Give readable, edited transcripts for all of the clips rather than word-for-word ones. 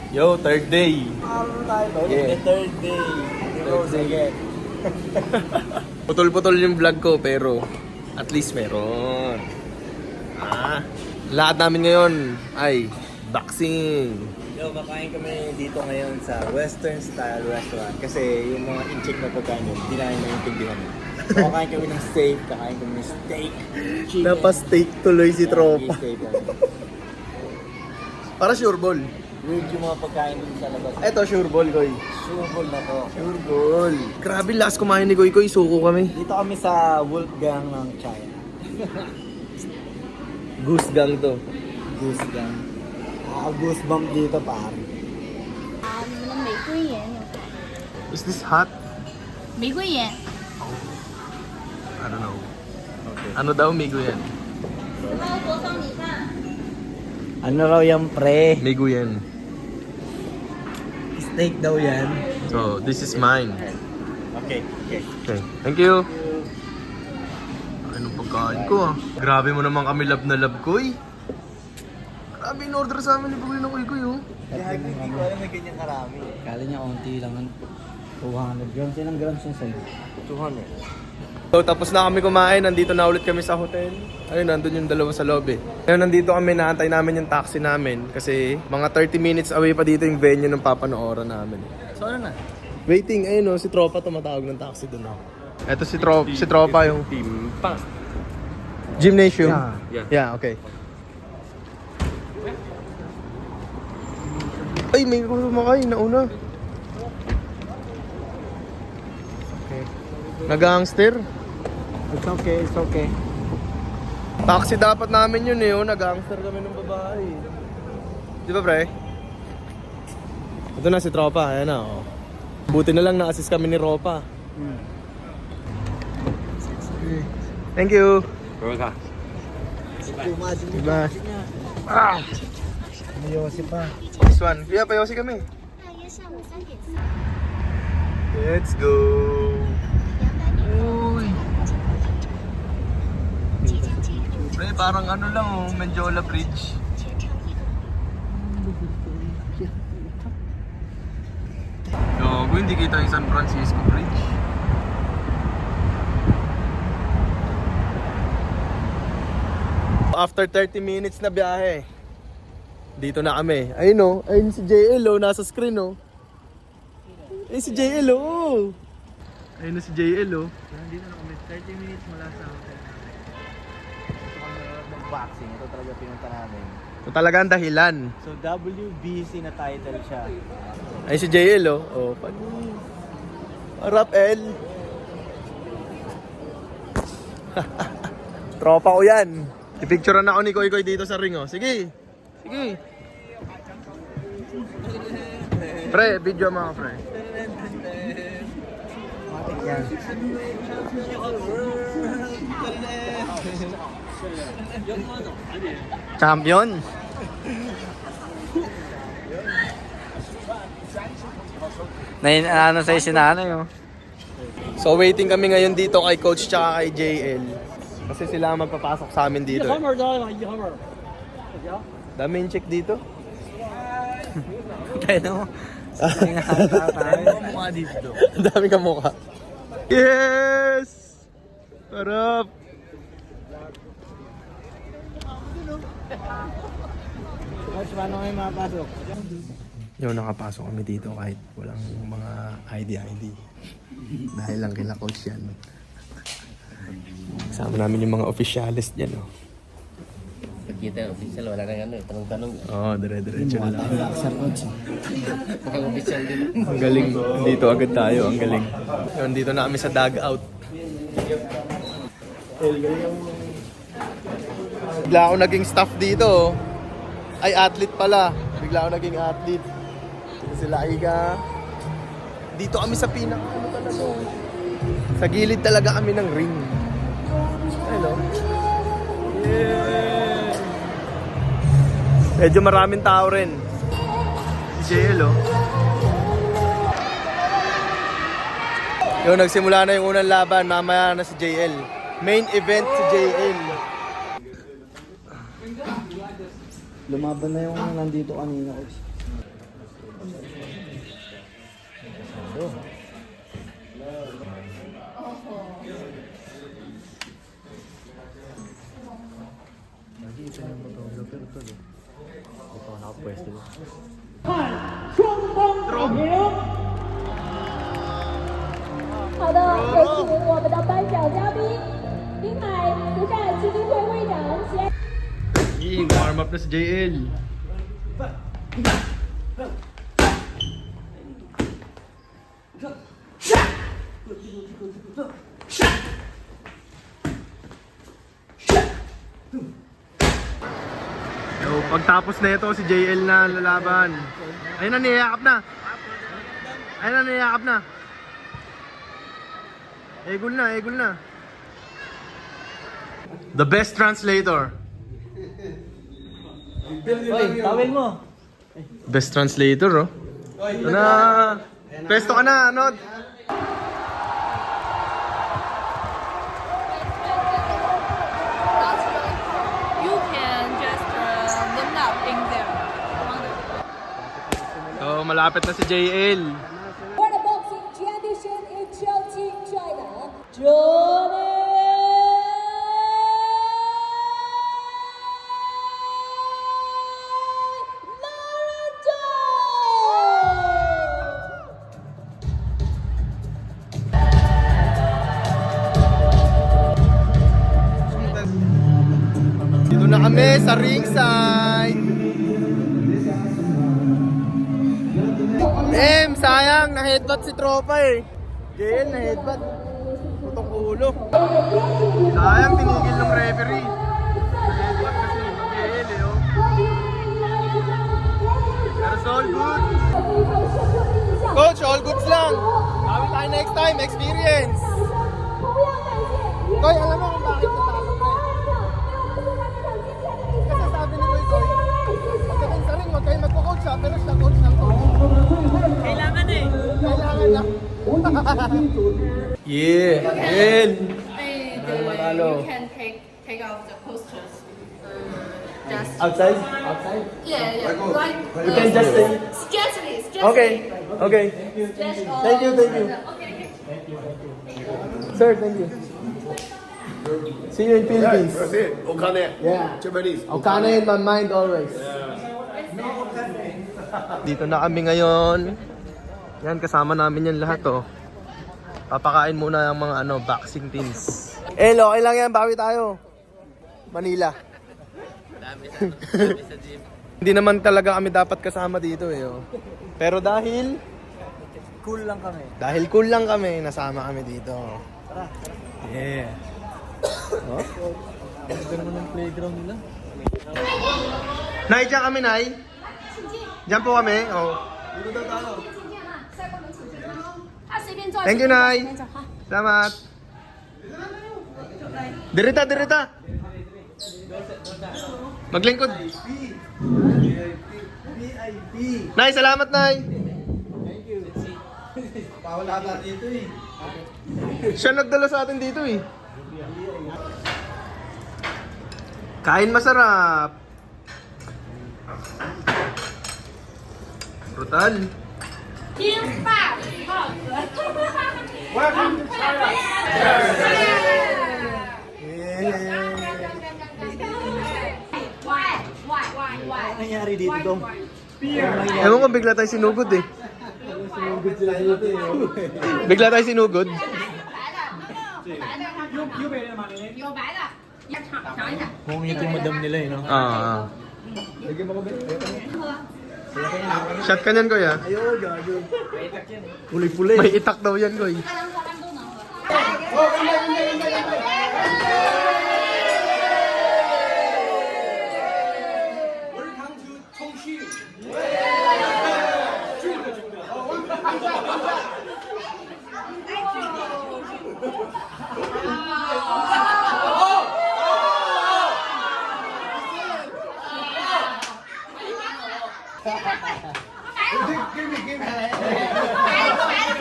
Yo, third day. Araw tayo to. Yeah. The third day. Rose again. Putol-putol yung vlog ko pero at least meron. Lahat namin ngayon ay boxing. Yo, kakain kami dito ngayon sa Western Style Restaurant. Kasi yung mga in-check na pagkain yun, hindi namin maintindihan. So, kakain kami ng steak, kakain kami ng steak, chicken. Napa-steak tuloy si Tropa. Steak. Para sure ball. Weird yung mga pagkain dun sa labas. Eto, sure ball, Koy. Sureball na to. Sure ball. Grabe, last kumain ni Koy, suko kami. Dito kami sa Wolfgang ng China. Goose gang to. Goose gang. Goosebump dito, pare. 你们玫瑰盐有看？ Is this hot? 玫瑰盐， I don't know. Ano daw, migo yan? Ano raw yan, pre? Migo yan. Steak daw yan. So, this is mine. Okay. Okay, thank you. Anong pagkain ko ah? Grabe mo naman kami love na love, Koy. Grabe in order sa amin ni Koy na Koy oh. Hindi ko alam na ganyan karami. Kala niya onti lang. 200 grams. Ilang grams yung sa'yo? 200. So tapos na kami kumain, nandito na ulit kami sa hotel. Ayun, nandun yung dalawa sa lobby. Ngayon nandito kami, naantay namin yung taxi namin. Kasi mga 30 minutes away pa dito yung venue ng papanooran namin. So ano na? Waiting, ayun si Tropa tumatawag ng taxi dun oh. Eto si Tropa yung gymnasium. Yeah, okay. Ay, may kumakay, nauna. Okay. Nag-gangster. It's okay. Taxi dapat namin yun eh, nag-gangster kami ng babae. Di ba pre? Ito na si Tropa, ayan na oh. Buti na lang na-assist kami ni Ropa. Thank you. Rosa. Diba? Mayosi pa. This one. Kuya, payosi kami. 大约下午3点4。 Let's go. Uy. Pre, parang ano lang oh, Menjola Bridge. Gago, hindi kita yung San Francisco Bridge. After 30 minutes na biyahe, dito na kami. Ayun oh, ayun si JL oh, nasa screen oh. Ayun si JL oh. Ayun si JL oh. Nandito na kami. 30 minutes mula sa hotel namin. Gusto kami mag-boxing. Ito talaga pinunta namin. So talaga ang dahilan. So WBC na title siya. Ayun si JL oh. Oh, Harap L. Tropa ko yan. I-picturean ako ni Koy Koy dito sa ring oh. Sige. Sige. Pre, video mga pre. Matik yan. Champion. Ano sa'yo sinanay oh. So waiting kami ngayon dito kay Coach tsaka kay JL. Kasi sila ang magpapasok sa amin dito. Daming check dito. Kaya mo. Tayo mukha dito. Ang dami ka mukha. Yes! Harap! Coach, paano kayo makapasok? Yung nakapasok kami dito kahit walang mga ID. Dahil lang kila Coach yan. Kasama namin yung mga officialist dyan oh. Kita yung official, wala nang ano, tanong-tanong. Oo, dire-diretso na lang. Sir Coach. Mukhang official din. Ang galing. Dito agad tayo. Ang galing. Yun, dito na kami sa dugout. Bigla ako naging staff dito. Oh. Ay, athlete pala. Bigla ako naging athlete. Dito sila Iga. Dito kami sa pinaka. Ano talaga? Sa gilid talaga kami ng ring. Hello. Yeah. Medyo maraming tao rin. Si JL oh. Yung nagsimula na yung unang laban, mamaya na si JL. Main event si JL. Lumaban na yung nandito kanina, Coach. 好的，有请我们的颁奖嘉宾，滨海慈善基金会会长喜爱。 Warm up na si JL. Yo, pagtapos na ito si JL na lalaban. Ayun na, niyayakap na. Ayun na, niyayakap na. Egol na, egol na. The best translator. Tawel mo. Best translator, oh. Ito na. Pesto ka na, ano? You can just warm up in there. So, malapit na si JL. For the boxing championship in Chongqing, China, Jordan Naruto! Dito na kami sa ringside. Sayang, na-headbutt si tropa eh. JL, na-headbutt. Putong ulo. Sayang, tinigil ng referee. Na-headbutt kasi yung JL eh, oh. Pero it's all good. Coach, all goods lang. Kami tayo next time, experience. Koy, alam mo kung bakit natalo pre? Kasi sabi ni Koy, pagdating sa ring, huwag kayo magpo-coach ha, pero siya coach ng coach. Kailangan eh. Kailangan na. Yeah, JL. You can take out the posters. Just Outside? Outside? yeah. Like You can just say. stretch it. Okay, okay. Stretch all Thank you, thank you. Okay. Sir, thank you. See you in Philippines. That's it. Okane. Yeah. Japanese. Okane in my mind always. Dito na kami ngayon. Yan, kasama namin yan lahat, oh. Papakain muna ang mga boxing teams. Okay lang yan, bawi tayo. Manila. Dami sa gym. Hindi naman talaga kami dapat kasama dito, eh, oh. Pero dahil Cool lang kami. cool lang kami, nasama kami dito. Yeah. Oh? Ganda naman ng playground nila. Nay, dyan kami, Nay. Dyan po kami, oh. Thank you, Nay. Salamat. Dirita, dirita. Maglingkod. Nay, salamat, Nay. Pawala ka dito eh. Siya nagdala sa atin dito, eh. Kain masarap. Brutal. Ano nangyari dito, Dong? Ewan ko, bigla tayo sinugod eh. Sinugod sila dito eh. Bigla tayo sinugod. Kung ito yung madam nila eh, no? Shot ka niyan, Koy, ah. Ayun, gago. Puli-puli. May itak daw yan, Koy.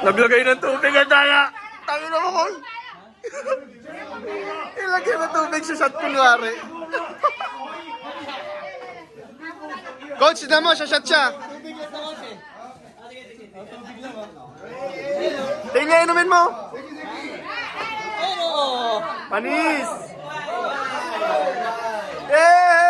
Naglagay ng tubig ang daya. Tayo na mo, Koy. Ilagay mo tubig sa shot kunwari. Coach, na mo, shot siya. Tingnan, inumin mo. Panis. Yay!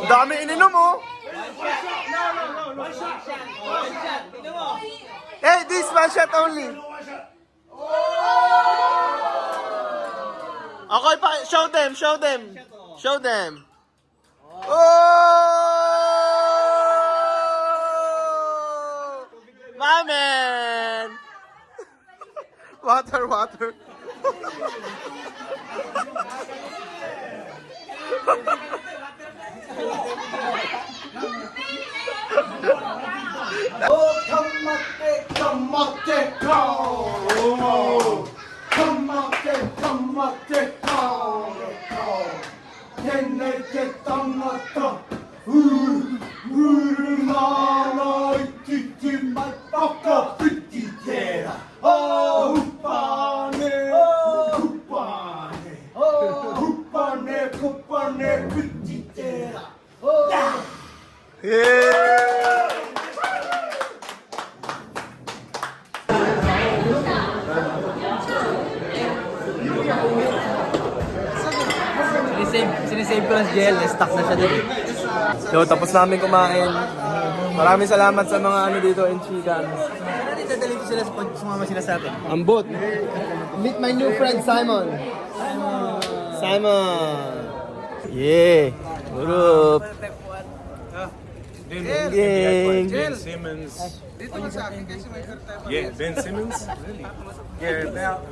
Dami ininom oh. Hey, this one shot only. Okay, show them, show them. Show them. Oh! My man! Water, water. Yeah! Sinisave ko lang si JL, stuck na siya dito. So, tapos namin kumain. Maraming salamat sa mga ano dito in Chican. Dadalhin ko sila pag sumama sila sa atin. Ambot. Meet my new friend, Simon. Simon. Yeah. What up? Gang. Ben Simmons. Yeah, Ben Simmons. Yeah, about